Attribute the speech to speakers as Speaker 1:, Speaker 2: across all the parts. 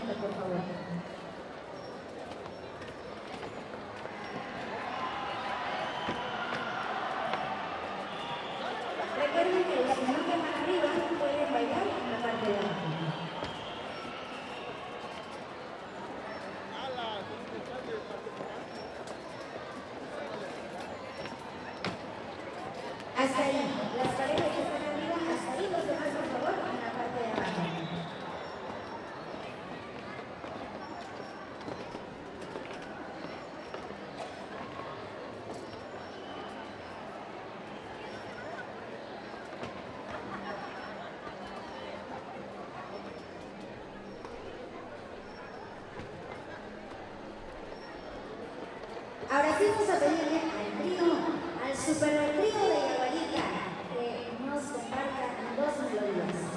Speaker 1: poquito, por favor. Recuerden que si no queman arriba, pueden bailar en la parte de abajo. Hasta ahí, las paredes que están arriba, hasta ahí los demás, por favor, en la parte de abajo. Ahora sí vamos a pedirle al trío, al super trío de Yaguarita, que nos comparta dos melodías.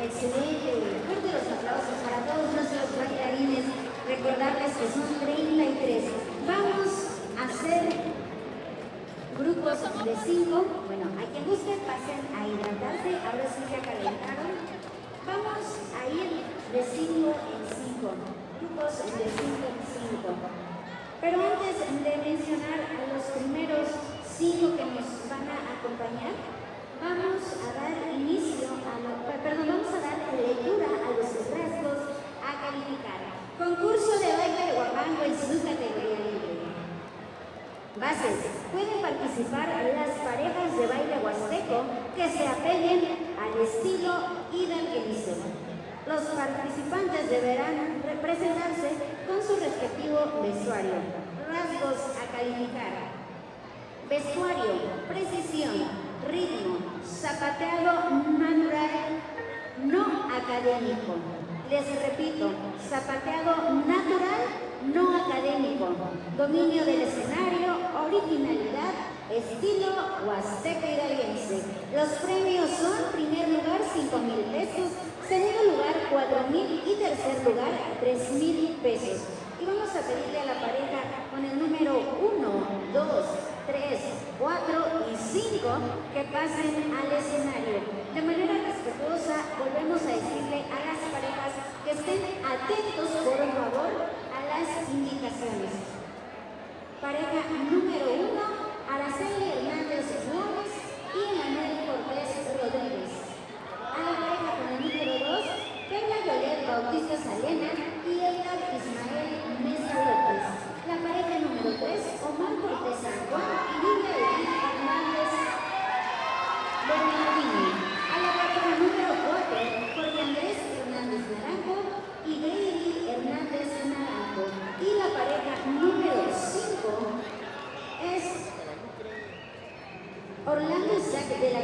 Speaker 1: Excelente. Fuerte los aplausos para todos nuestros bailarines. Recordarles que son 33. Vamos a hacer grupos de 5. Bueno, a quien guste pasen a hidratarse. Ahora sí ya calentaron. Vamos a ir de 5 en 5. Grupos de 5 en 5. Pero antes de mencionar a los primeros 5 que nos van a acompañar, vamos a dar lectura a los rasgos a calificar. Concurso de baile de guapango en su categoría libre. Bases. Pueden participar las parejas de baile huasteco que se apeguen al estilo y del que dicen. Los participantes deberán representarse con su respectivo vestuario. Rasgos a calificar. Vestuario, precisión, ritmo, zapateado natural, no académico. Les repito, zapateado natural, no académico. Dominio del escenario, originalidad, estilo huasteco hidalguense. Los premios son: primer lugar 5,000 pesos, segundo lugar 4,000 y tercer lugar 3,000 pesos. Y vamos a pedirle a la pareja con el número 1, 2, 3, 4 y 5 que pasen al escenario. De manera respetuosa, volvemos a decirle a las parejas que estén atentos, por favor, a las indicaciones. Pareja número 1, Araceli Hernández Gómez y Manuel Cortés Rodríguez. A la pareja con el número 2, Perla Yolet Bautista Salena y Edgar Ismael Mesa López. La pareja número 3, Omar Cortés San Juan y Lidia Edith Hernández Bernardini. A la pareja número 4, Jorge Andrés Hernández Naranjo y Grady Hernández Naranjo. Y la pareja número 5 es Orlando Isaac de la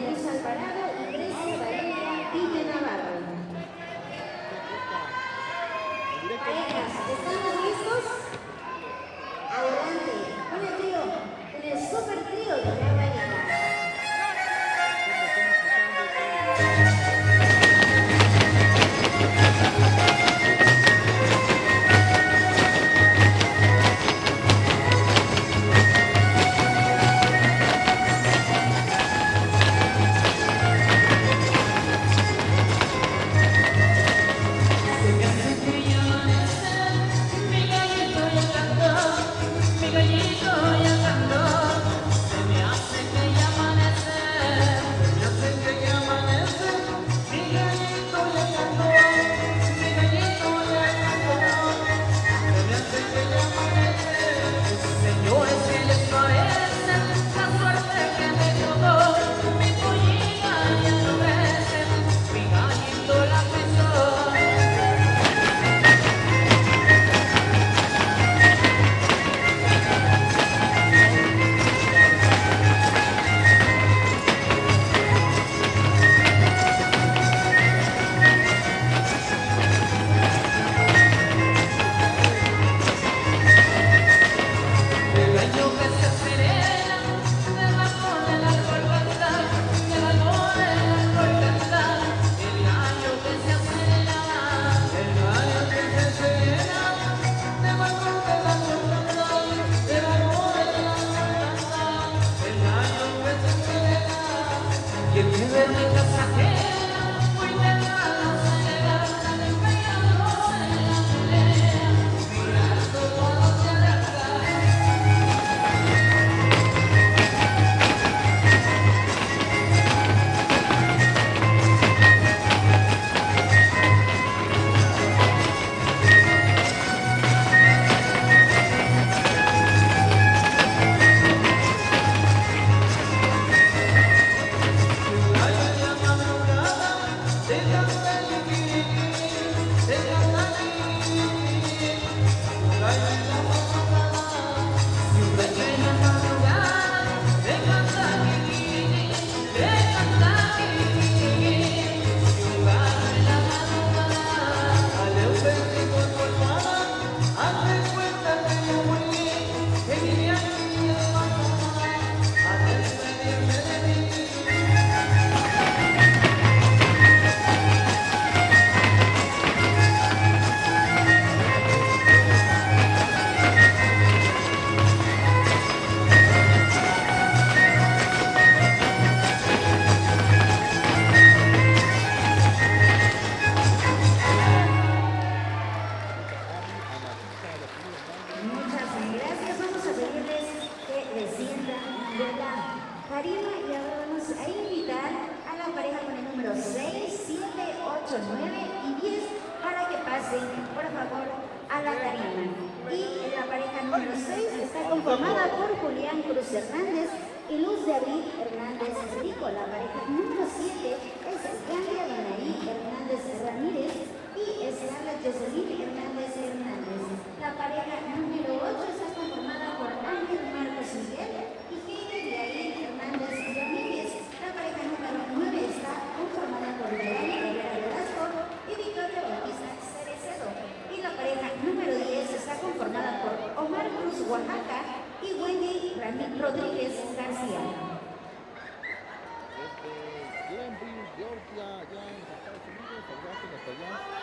Speaker 1: 8, 9 y 10 para que pasen, por favor, a la tarima. Y la pareja número 6 está conformada por Julián Cruz Hernández y Luz de Abril Hernández Rico. La pareja número 7 es Gandria Donaí Hernández Ramírez y Scarlett Jocelyn Hernández Hernández. La pareja número 8 está conformada por Ángel Marcos Miguel y Heidi Diaín Hernández Ramírez. La pareja número 9 está conformada por Giovanni Rivera Velasco y Victoria Bautista Cerecedo. Y la pareja número 10 está conformada por Omar Cruz Oaxaca y Wendy Rodríguez García.
Speaker 2: Glenville, Georgia, allá en Estados Unidos, abrazo hasta allá.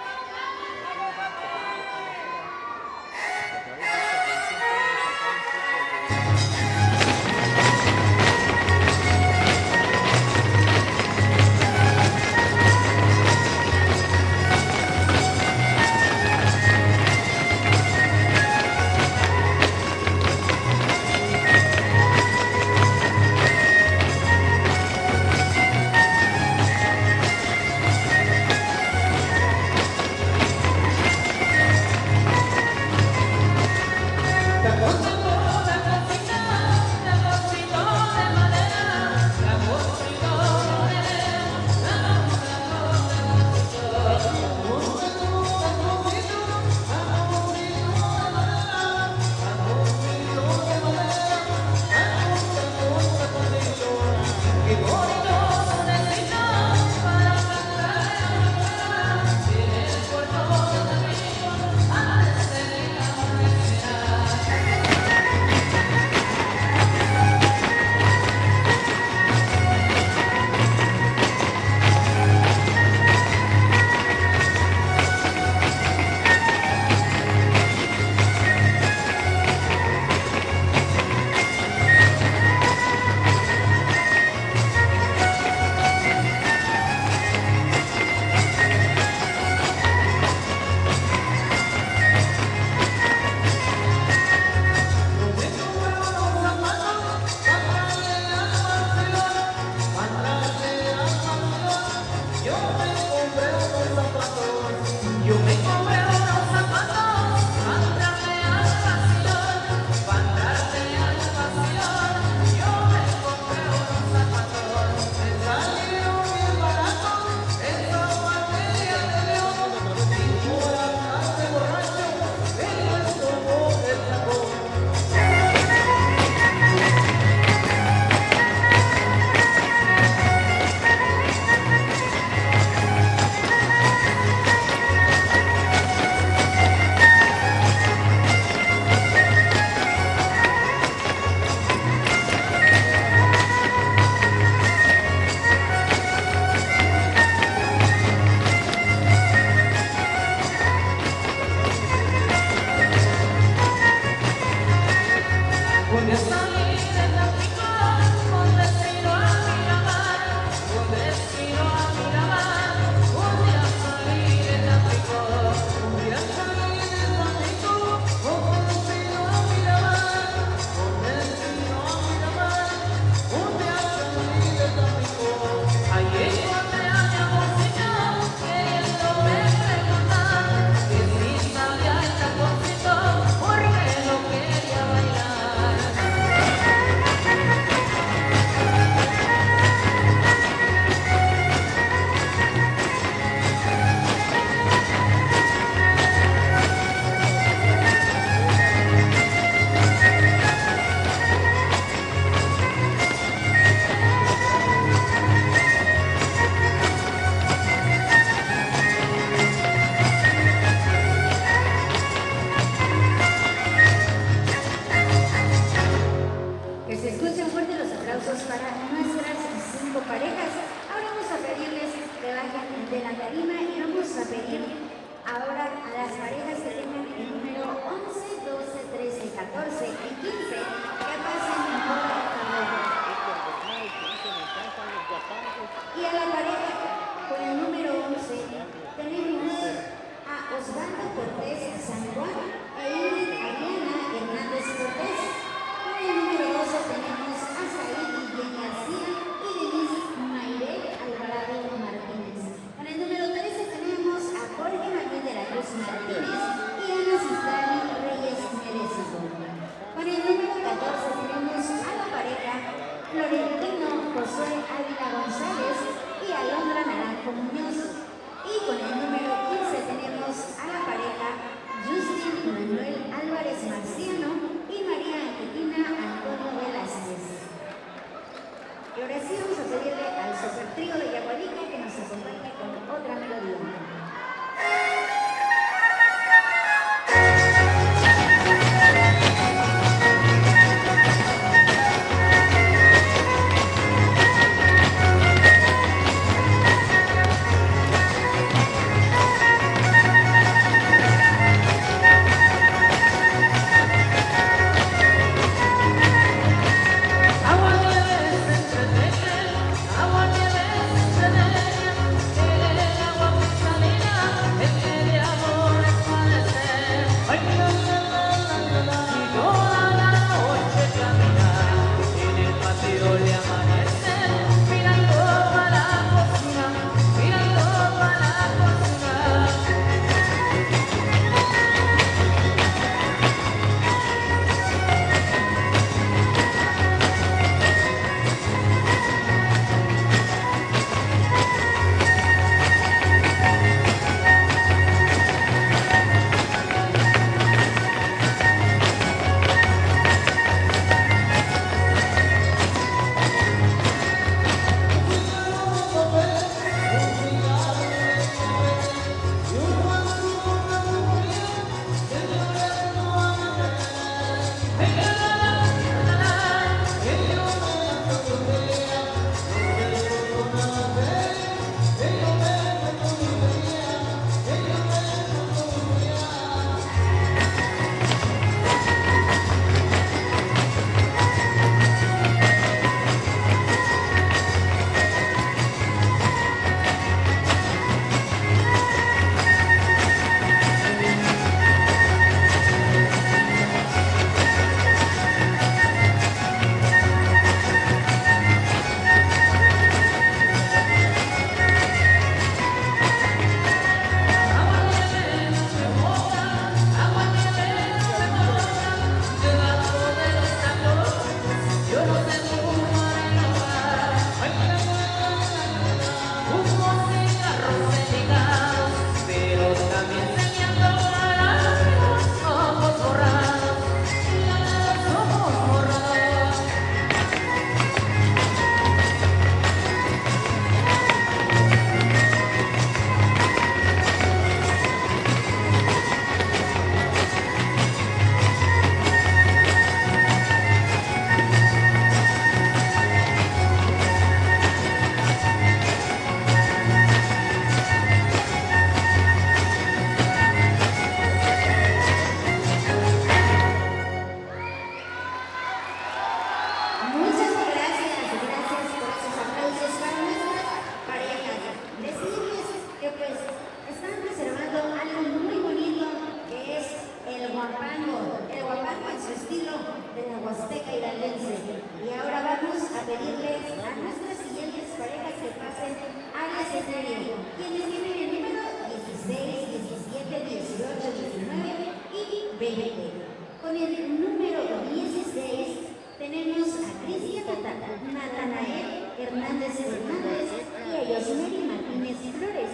Speaker 1: escenario, quienes tienen el número 16, 17, 18, 19 y 20. Con el número 16 tenemos a Cristian Natanael Hernández Hernández y a Yosmeri Martínez Flores.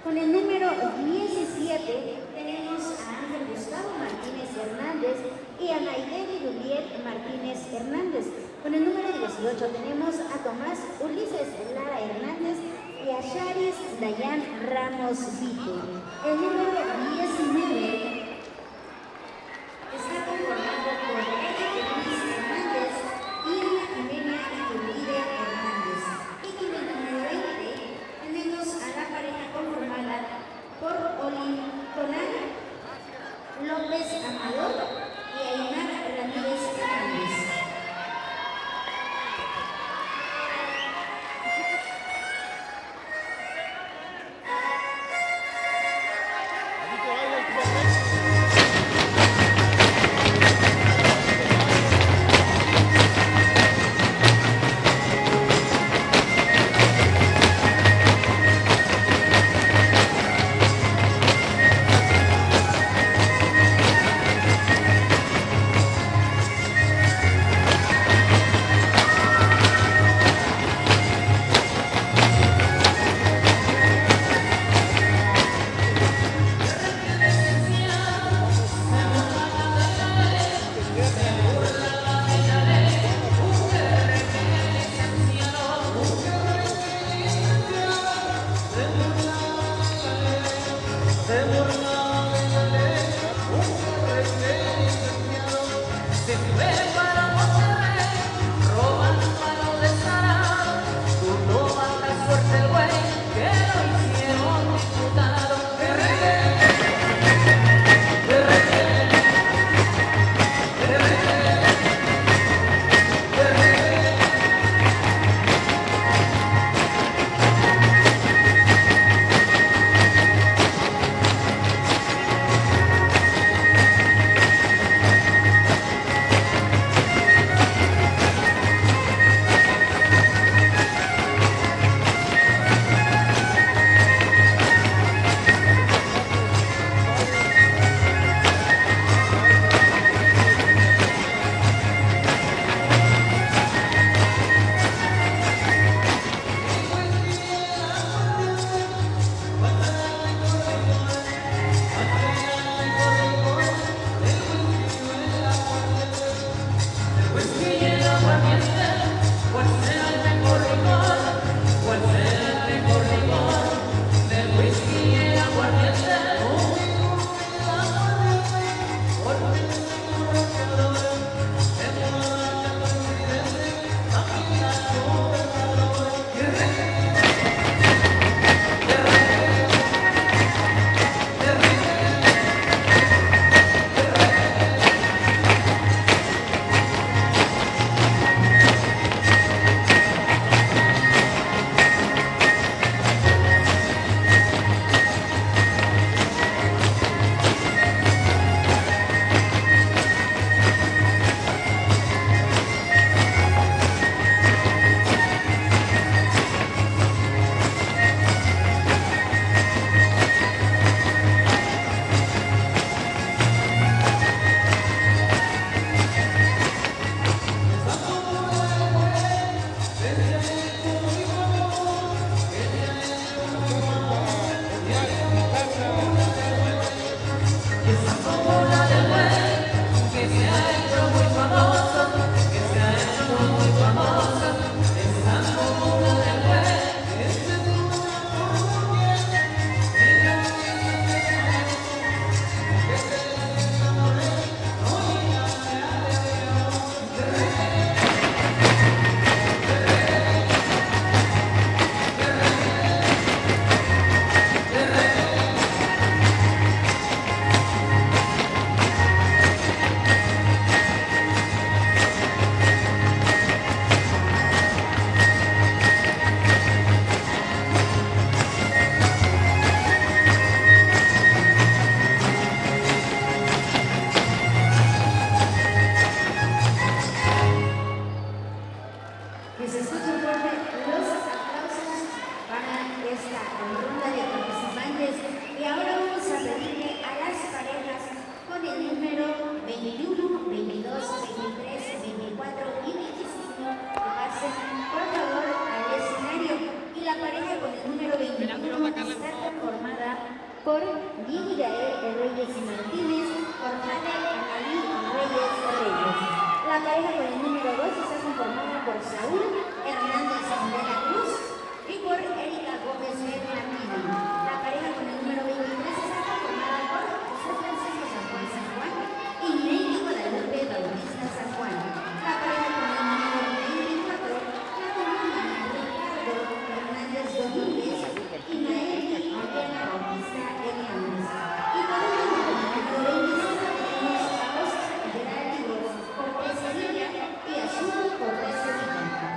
Speaker 1: Con el número 17 tenemos a Ángel Gustavo Martínez Hernández y a Naideli Juliet Martínez Hernández. Con el número 18 tenemos a Tomás Ulises Lara Hernández y a Charis Dayan Ramos Vito. El número 19 está conformado por Eric Luis Hernández y Jimena Iturbide Hernández. Y con el número 20 tenemos a la pareja conformada por Conan López Amador y Aymar Ramírez Hernández.
Speaker 2: Aquí te baila el
Speaker 1: Reyes y Martínez por Jade Analí Reyes Reyes. La pareja con el número 2 está conformada por Saúl Hernández de la Cruz y por Erika Gómez Bernardini. La pareja con el número 23 está conformada por José Francisco San Juan San Juan y Nelly Guadalupe Bautista San Juan. La pareja con el número 24 la conforman Ricardo Hernández Domínguez y Naeli Adriana Bautista Hernández. Y por último, con el número 25 tenemos a Oscar Gerardo Cortés Sevilla y a Azul Cortés Sevilla.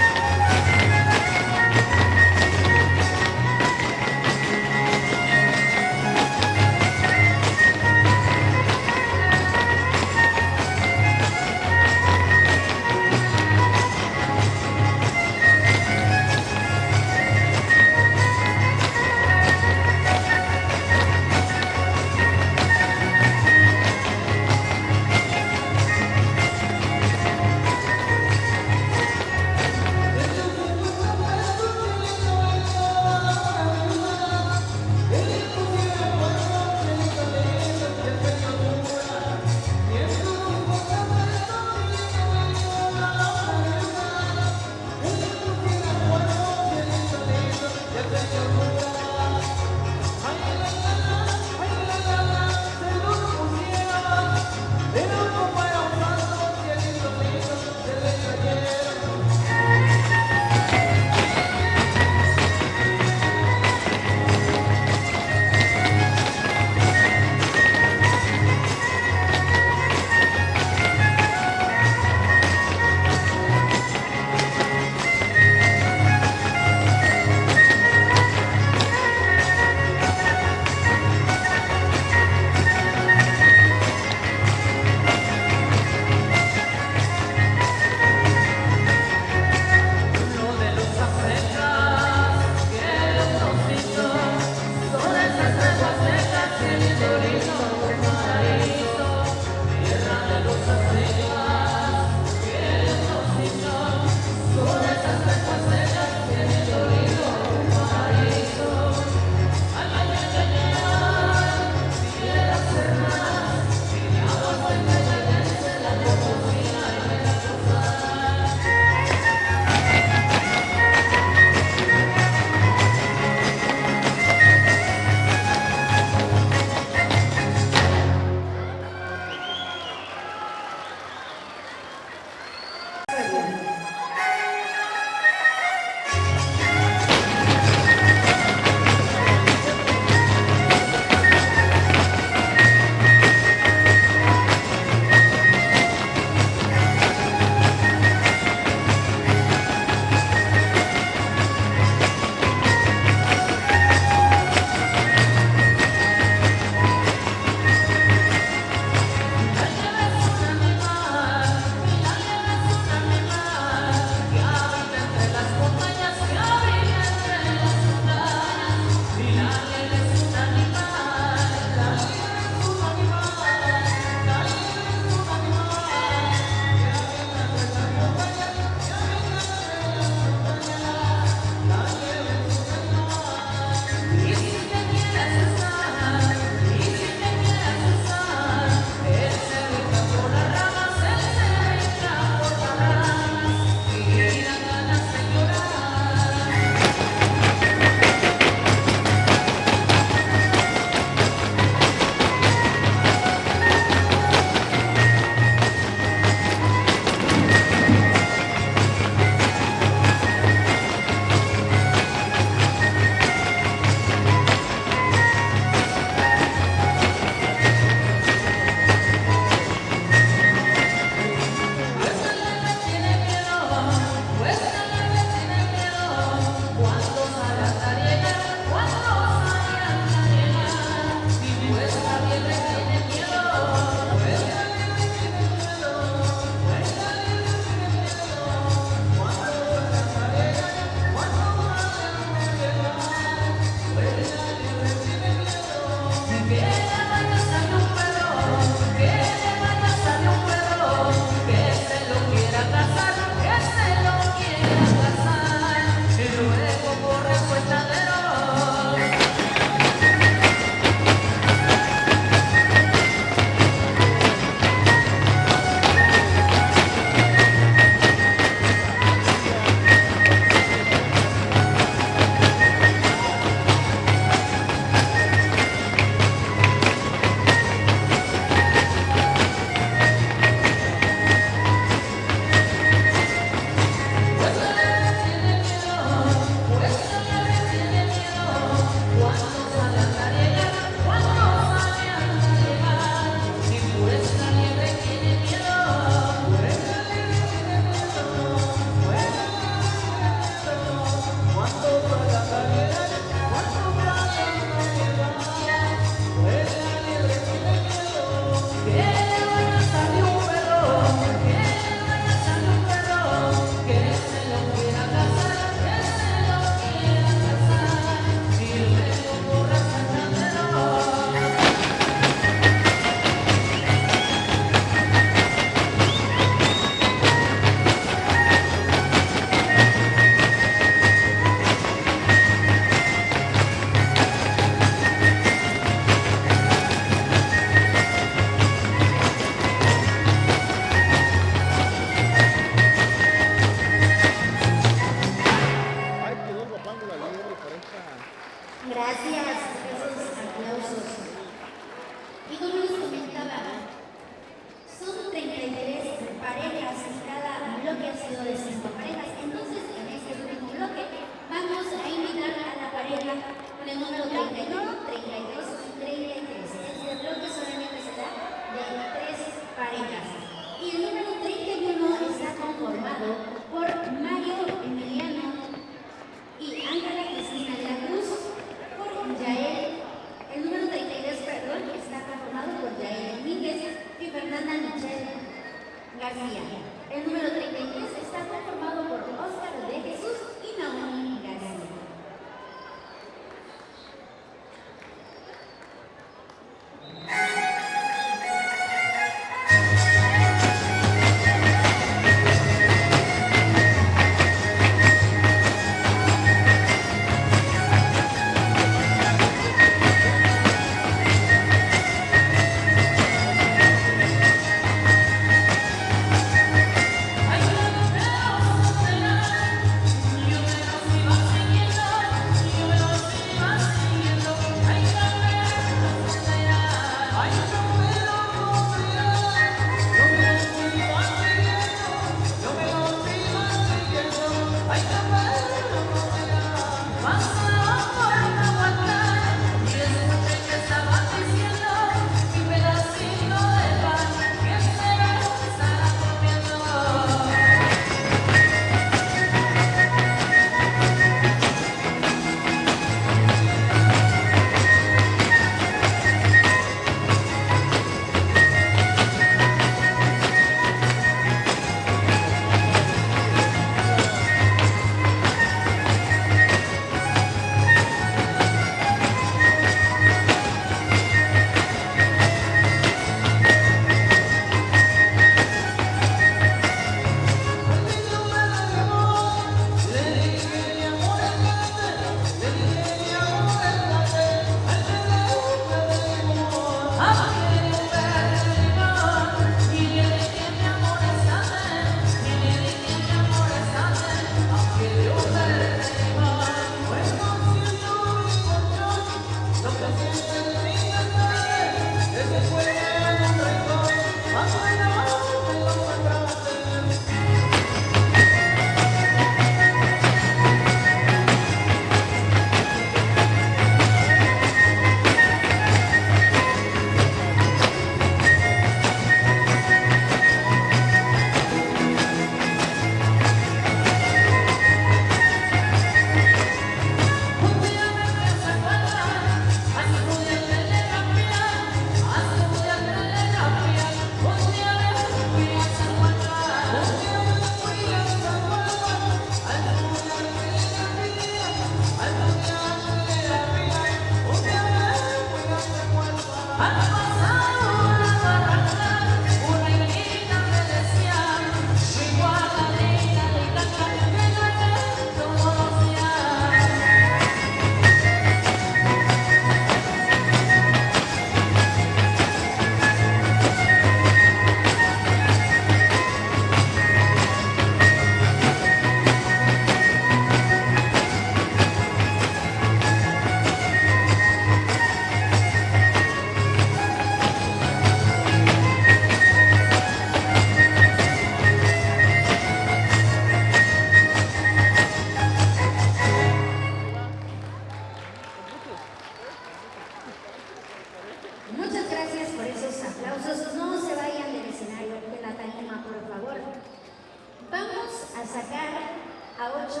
Speaker 1: a 8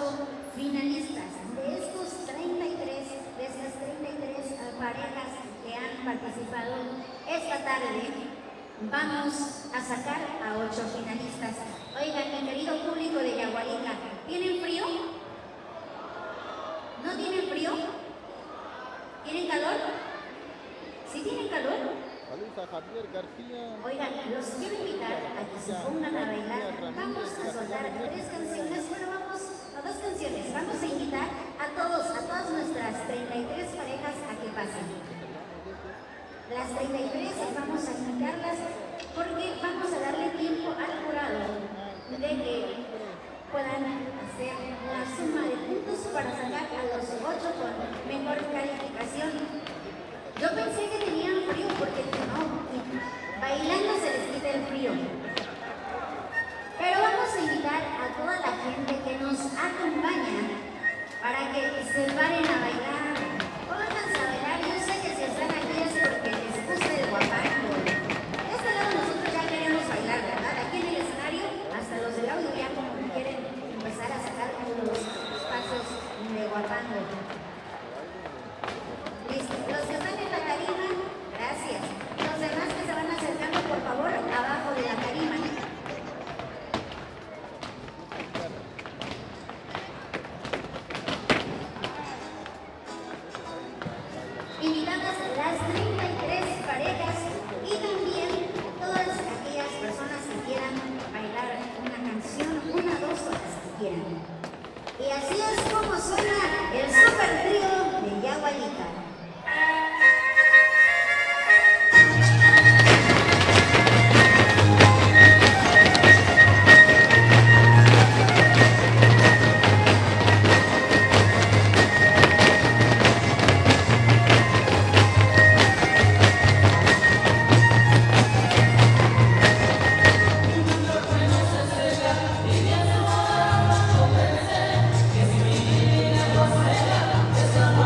Speaker 1: finalistas. De estos 33, de estas 33 parejas que han participado esta tarde, vamos a sacar a 8 finalistas. Oigan, mi querido público de Yagualica, ¿tienen frío? ¿No tienen frío? ¿Tienen calor? ¿Sí tienen calor?
Speaker 2: Saludos a Javier García.
Speaker 1: Oigan, los quiero invitar a que se pongan a bailar. Vamos a soltar 3 canciones, bueno, vamos a 2 canciones. Vamos a invitar a todas nuestras 33 parejas a que pasen. Las 33 vamos a invitarlas porque vamos a darle tiempo al jurado de que puedan hacer la suma de puntos para sacar a los 8 con mejor calificación. Yo pensé que tenían frío porque no, bailando se les quita el frío. Pero vamos a invitar a toda la gente que nos acompaña para que se paren a bailar. Pónganse a bailar, yo sé que si están aquí es porque les gusta el guapango. De este lado nosotros ya queremos bailar, ¿verdad? Aquí en el escenario, hasta los del audio ya como que quieren empezar a sacar los pasos de guapango. Listo, los que están en la tarima, gracias. Los demás que se van acercando, por favor, abajo de la tarima. Invitadas las 33 parejas y también todas aquellas personas que quieran bailar una canción, 1 o 2 horas que quieran. Y así es como suena el super trío de Yagualica.
Speaker 3: Que si mi vida no será, eso no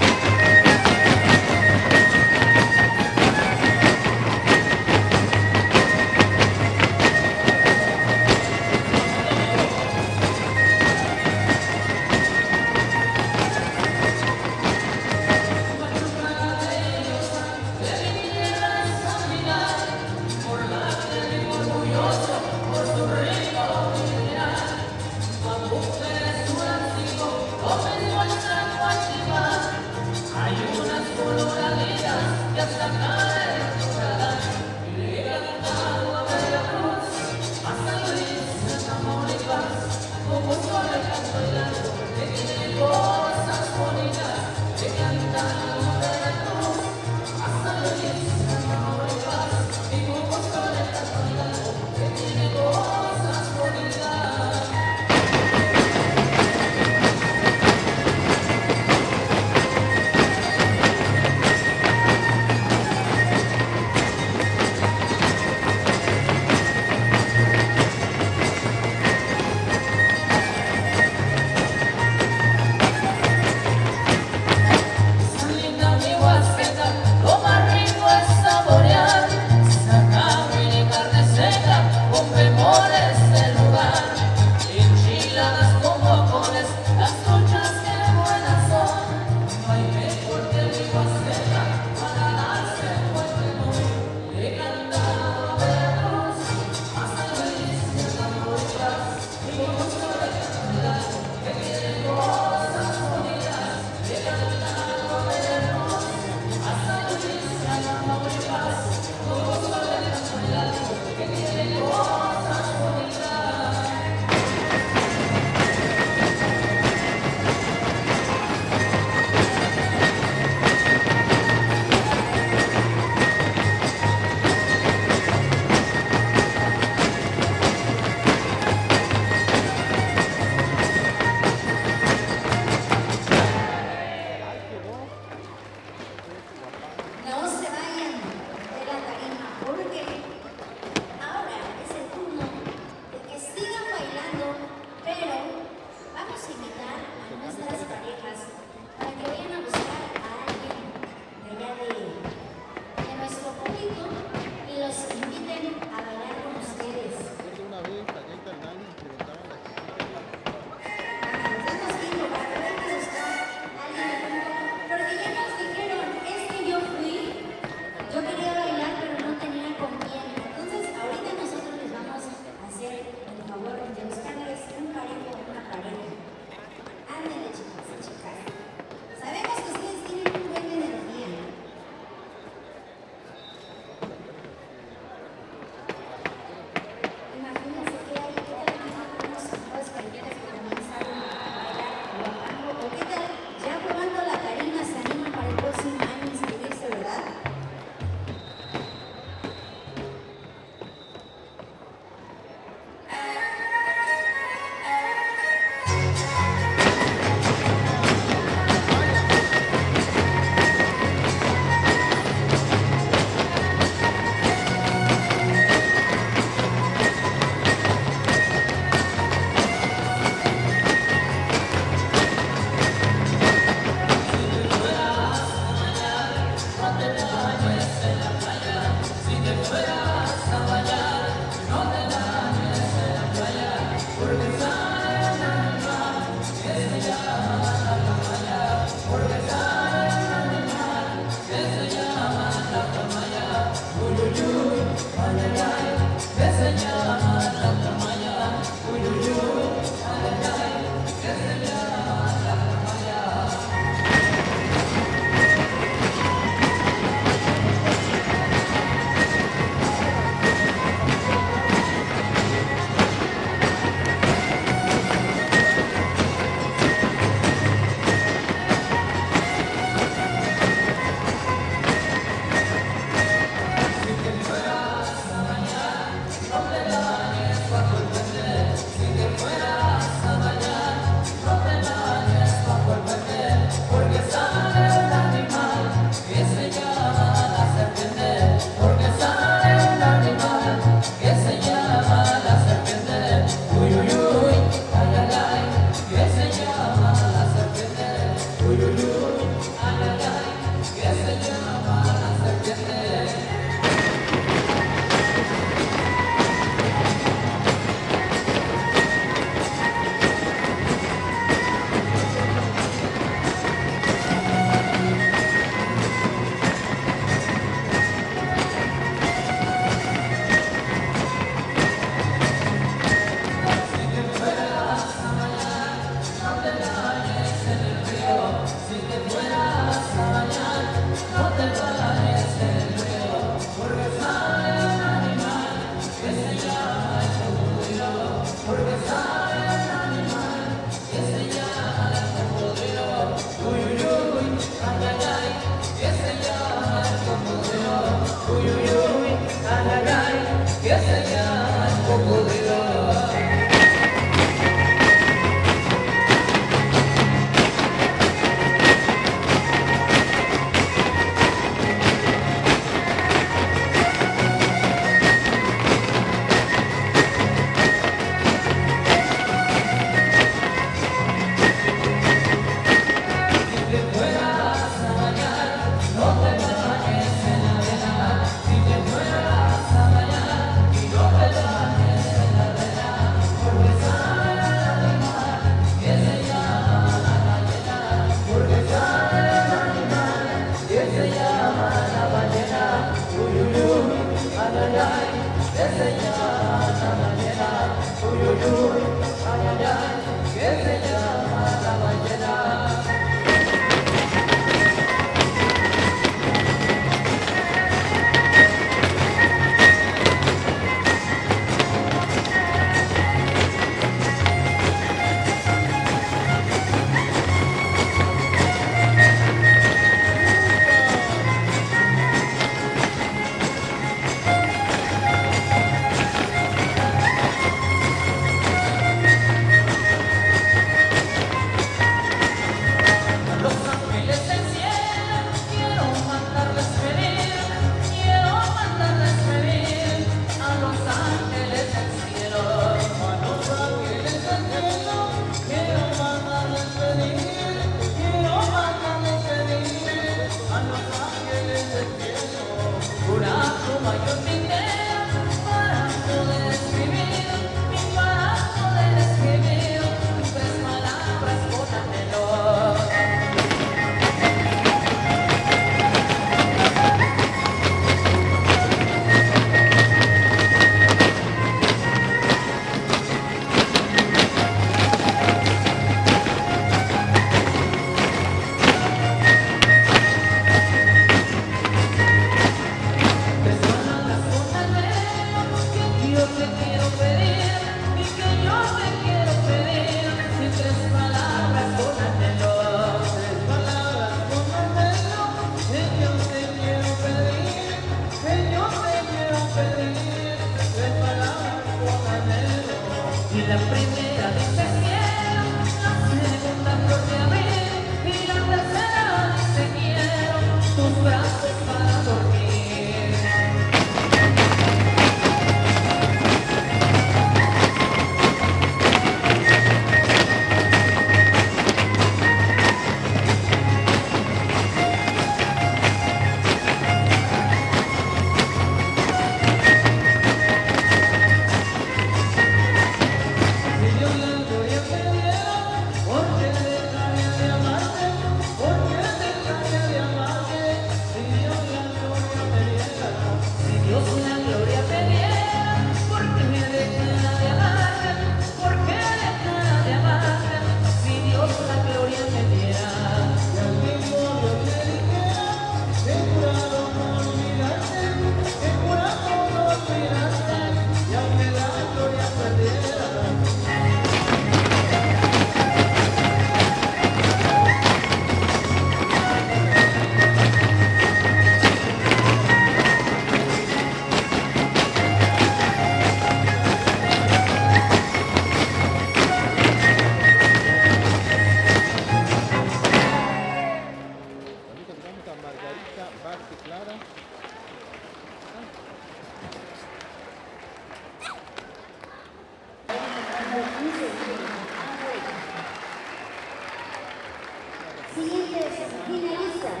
Speaker 1: Siguientes finalistas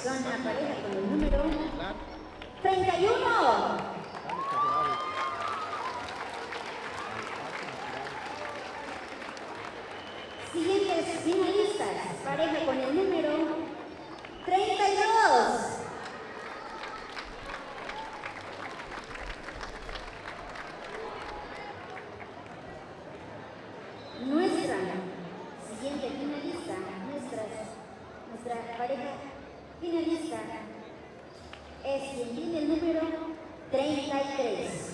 Speaker 1: son la pareja con el número 31. Siguientes finalistas, pareja con el número 32. Nuestra siguiente finalista, nuestra pareja finalista es quien tiene el número 33.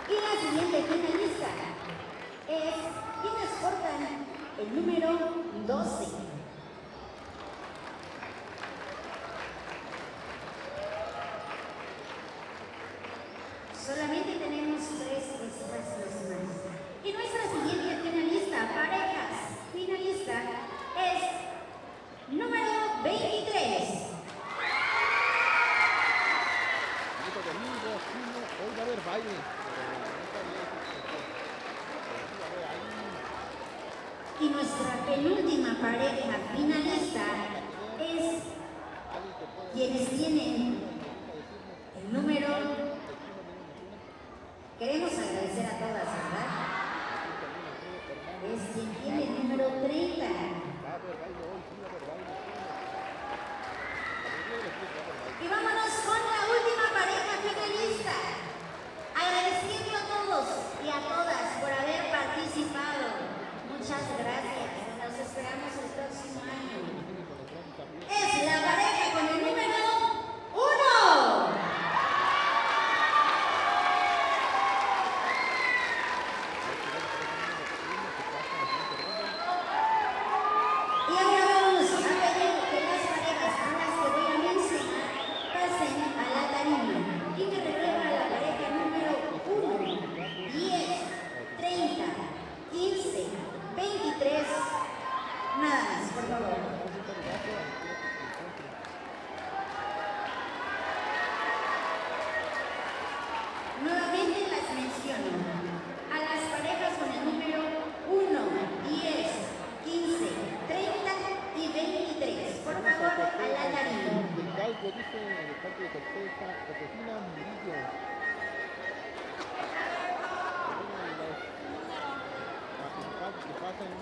Speaker 1: Y la siguiente finalista es quienes portan el número 12. Solamente tenemos 3 espacios más. Y nuestra siguiente finalista, parejas finalista, es número 23.
Speaker 2: Hoy va a haber baile.
Speaker 1: Y nuestra penúltima pareja finalista es quienes tienen el número. Queremos agradecer a todas, ¿verdad? Es quien tiene el número 30.
Speaker 2: Josefina Murillo.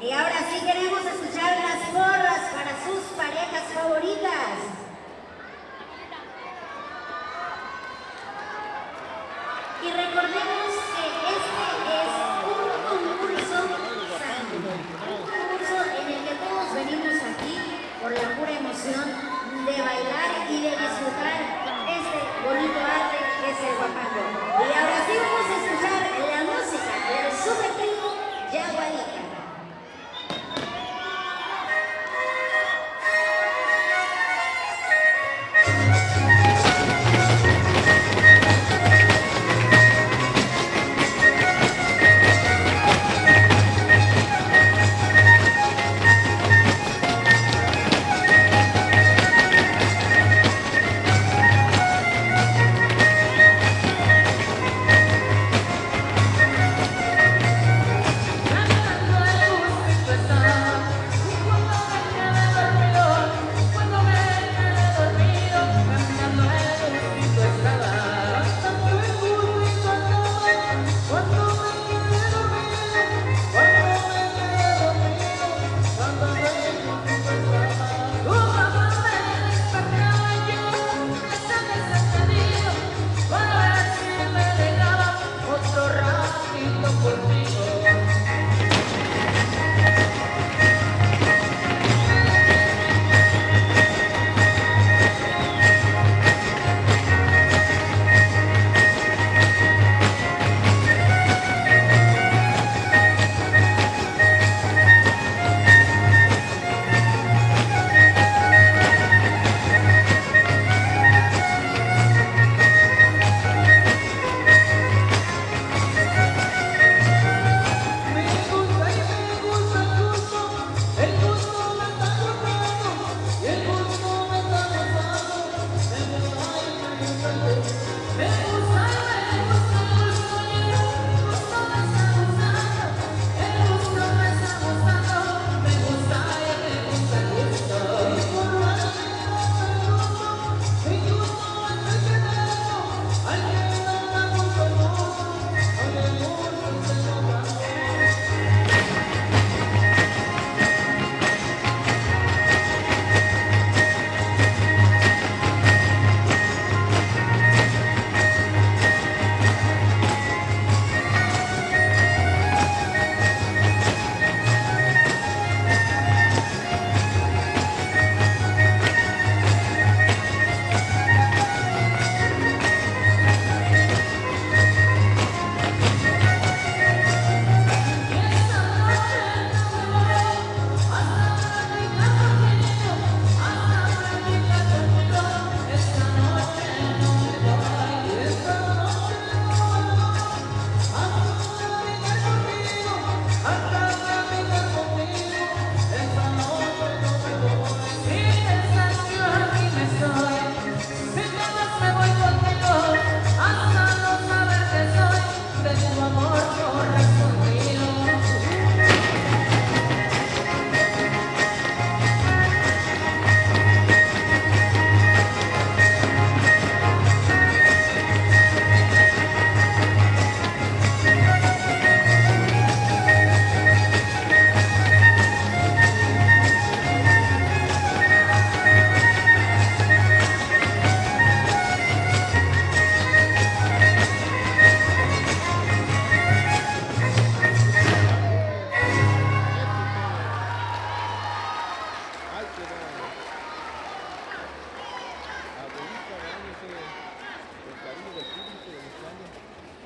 Speaker 1: Y ahora sí queremos escuchar las porras para sus parejas favoritas. Y recordemos que este es un concurso sano, un concurso en el que todos venimos aquí por la pura emoción de bailar y de disfrutar este bonito arte que es el guapango. Y ahora sí vamos a escuchar la música del super trío Yaguarica.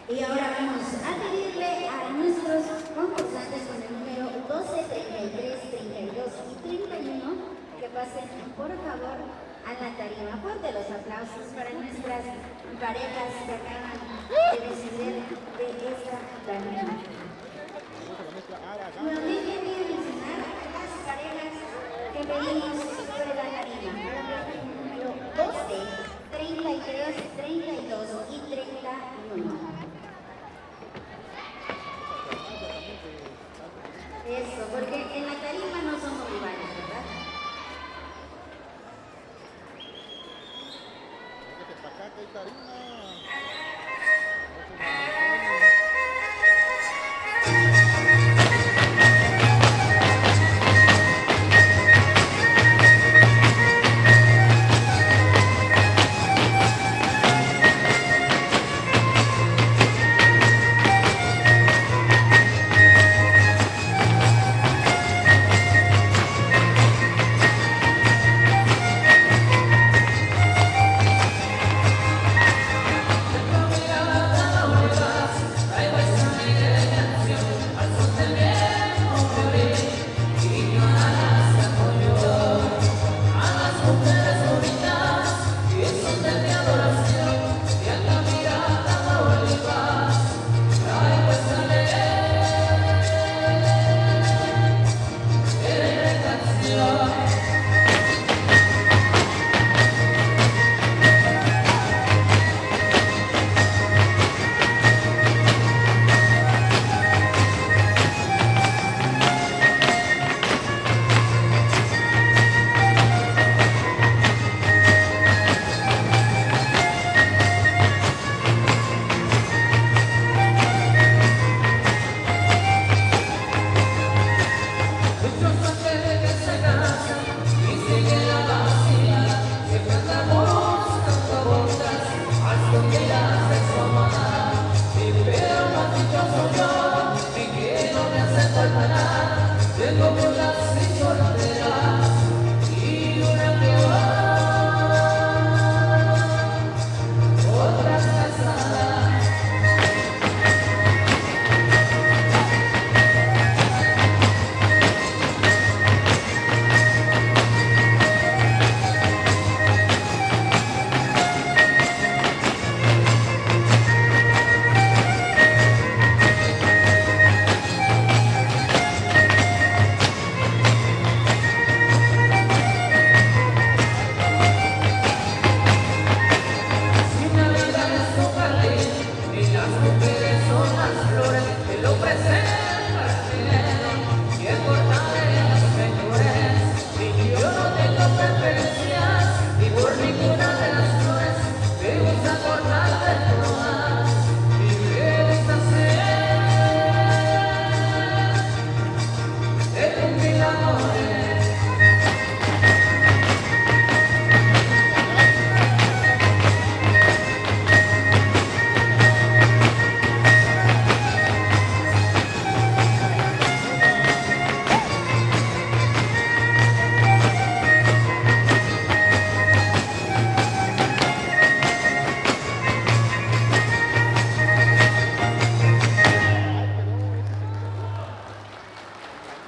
Speaker 1: Y ahora vamos a pedirle a nuestros concursantes con el número 12, 33, 32 y 31 que pasen por favor a la tarima. Fuerte los aplausos para nuestras parejas que acaban de descender de esta tarima. Nuevamente quiero mencionar las parejas que pedimos sobre la tarima. Número 12, 33, 32 y 31. Eso, porque en la tarima no somos rivales, ¿verdad?
Speaker 2: Ok, Karina.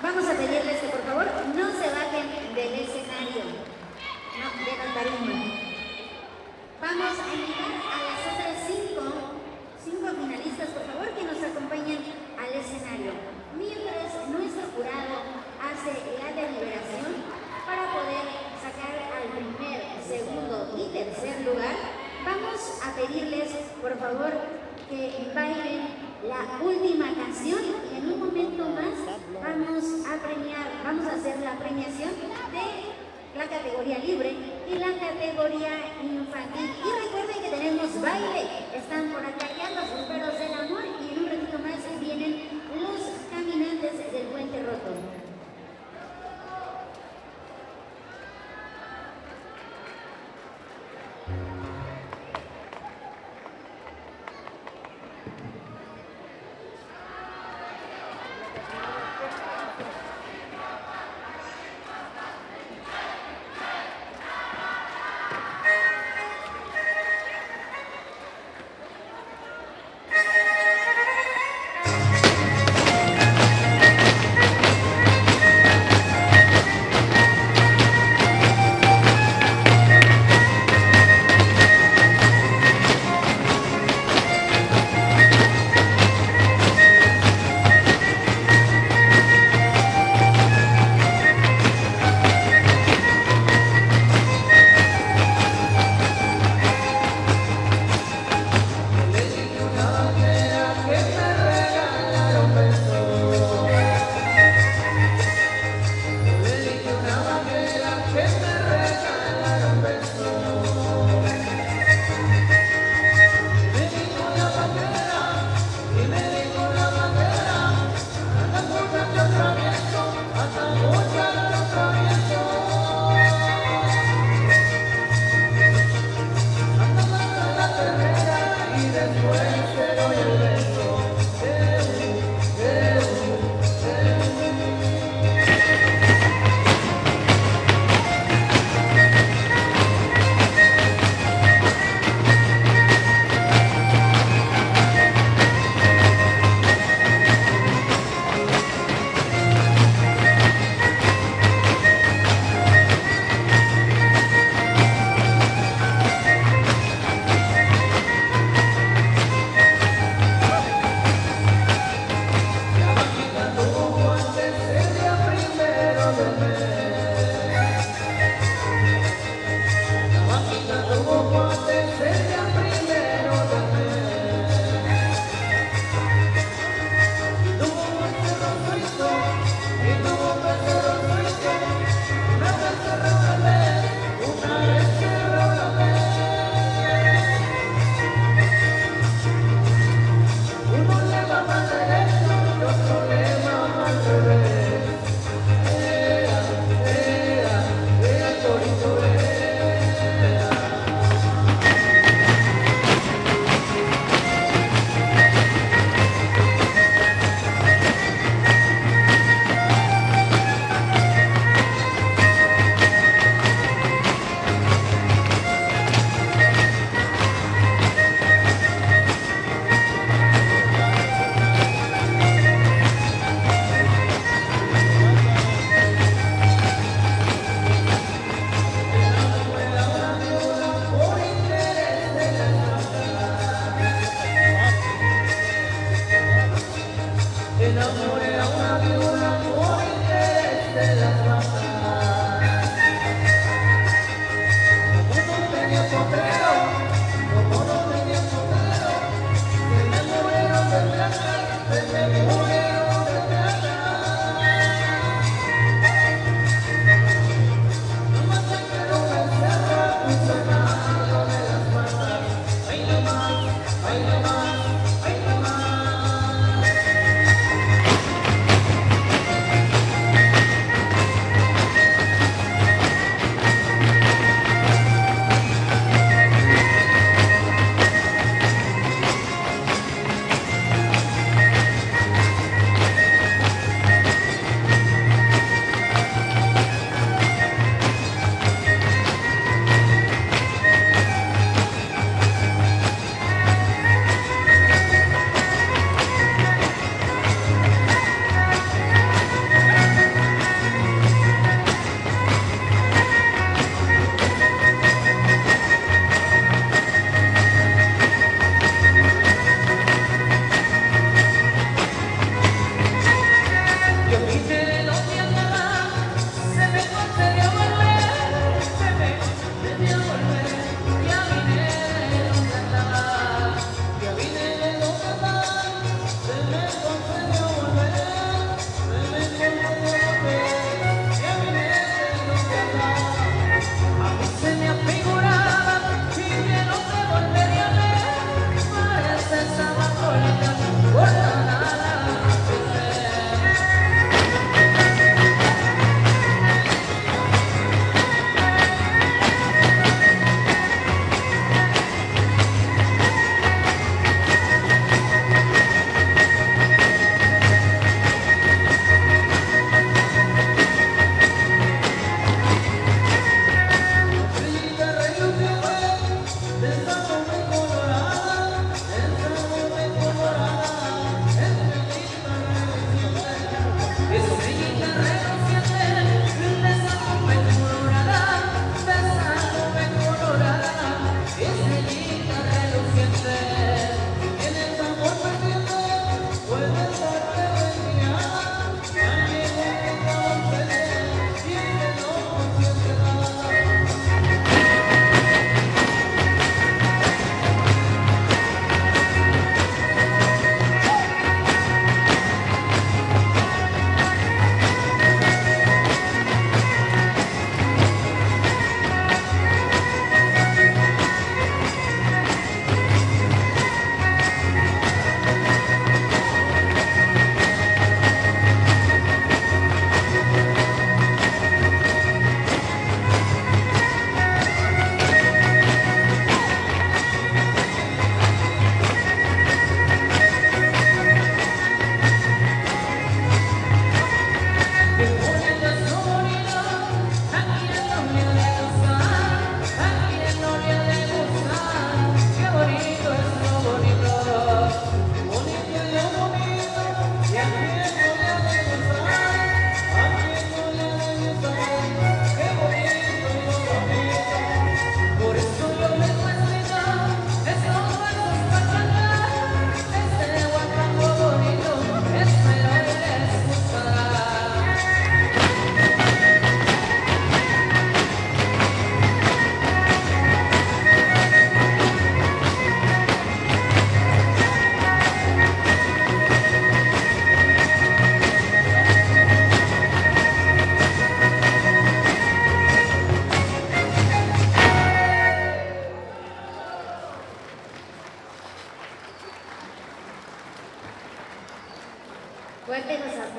Speaker 1: Vamos a pedirles que por favor no se bajen del escenario, no, de la tarima. Vamos a invitar a las otras cinco finalistas, por favor, que nos acompañen al escenario. Mientras nuestro jurado hace la deliberación para poder sacar al primer, segundo y tercer lugar, vamos a pedirles, por favor, que bailen la última canción y en un momento más vamos a hacer la premiación de la categoría libre y la categoría infantil. Y recuerden que tenemos baile, están por acá ya los bomberos del amor y en un ratito más vienen los caminantes del Puente Roto.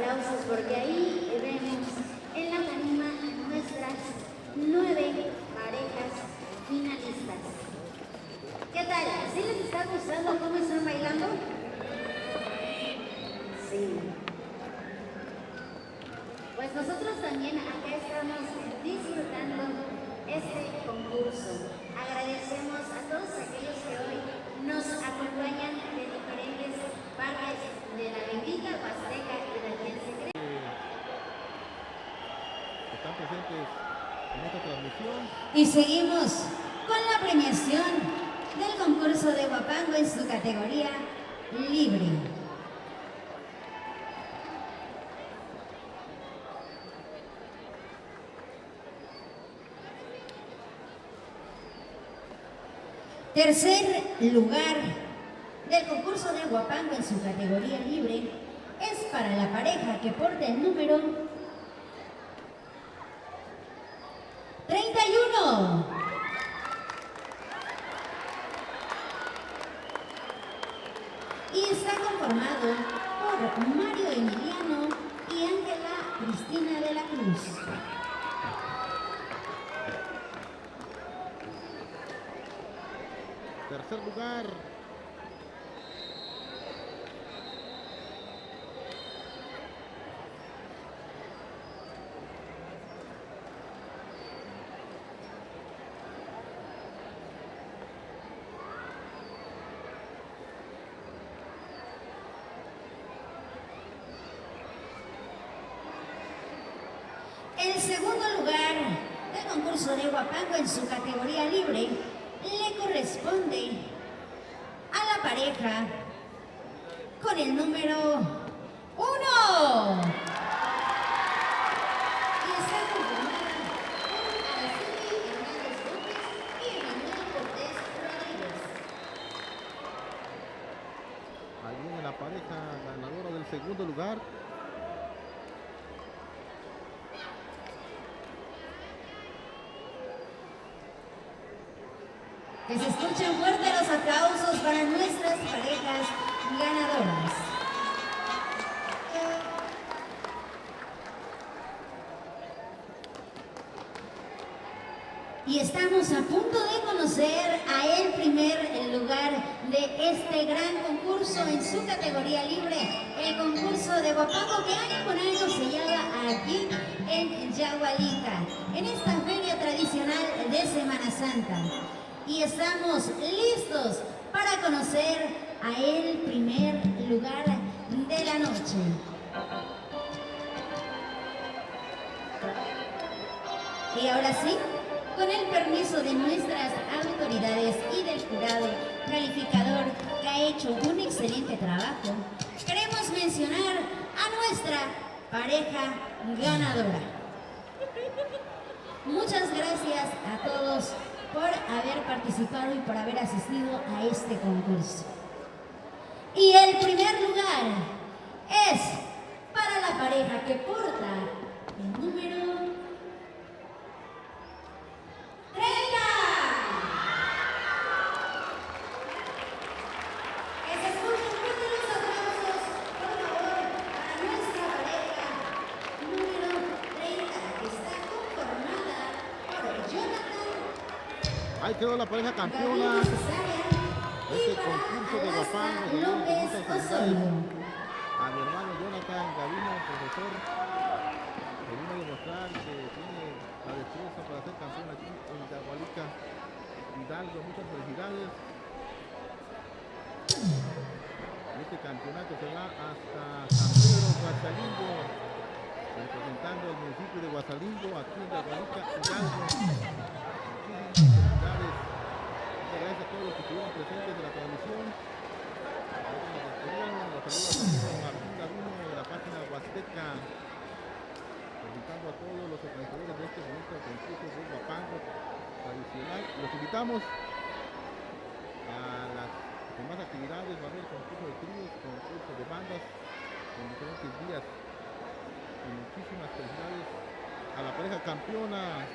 Speaker 1: aplausos porque ahí vemos en la tarima nuestras 9 parejas finalistas. ¿Qué tal? ¿Sí les está gustando cómo están bailando? Sí. Pues nosotros también acá estamos disfrutando este concurso. Agradecemos a todos aquellos que hoy nos acompañan de diferentes partes de la bendita Huasteca y de quien se cree.
Speaker 2: Están presentes en esta transmisión.
Speaker 1: Y seguimos con la premiación del concurso de Huapango en su categoría libre. Tercer lugar del concurso de Huapango en su categoría libre es para la pareja que porta el número 31. Y está conformado por Mario Emiliano y Ángela Cristina de la Cruz.
Speaker 2: Tercer lugar.
Speaker 1: El segundo lugar del concurso de Huapango en su categoría libre le corresponde a la pareja con el número 1. Y está conformada por Araceli Hernández López y Emanuel Cortés Rodríguez.
Speaker 2: Ahí viene la pareja ganadora del segundo lugar.
Speaker 1: Que se escuchen fuerte los aplausos para nuestras parejas ganadoras. Y estamos a punto de conocer a el primer lugar de este gran concurso en su categoría libre, el concurso de Huapango que año con año se lleva aquí en Yagualica, en esta feria tradicional de Semana Santa. Y estamos listos para conocer a el primer lugar de la noche. Y ahora sí, con el permiso de nuestras autoridades y del jurado calificador que ha hecho un excelente trabajo, queremos mencionar a nuestra pareja ganadora. Muchas gracias a todos por haber participado y por haber asistido a este concurso. Y el primer lugar es para la pareja que porta el número 30. Que se escuchen fuerte los aplausos, por favor, para nuestra pareja número 30, que está conformada por Jonathan.
Speaker 2: Ahí quedó la pareja campeona. Este concurso de Huapango.
Speaker 1: López Osorio.
Speaker 2: A mi hermano Jonathan Gavino, profesor, que vino a demostrar que tiene la destreza para ser campeón aquí en Yagualica, Hidalgo. Muchas felicidades. Este campeonato se va hasta San Pedro, Guasalingo, representando al municipio de Guasalingo, aquí en Yagualica, Hidalgo. Felicidades. Muchas gracias a todos los que estuvieron presentes de la transmisión. Los saludos a Martín Gavino de la página Huasteca, felicitando a todos los organizadores de este bonito concurso de Huapango tradicional. Los invitamos a las demás actividades. Va a haber concurso de tríos, concurso de bandas en diferentes días. Y muchísimas felicidades a la pareja campeona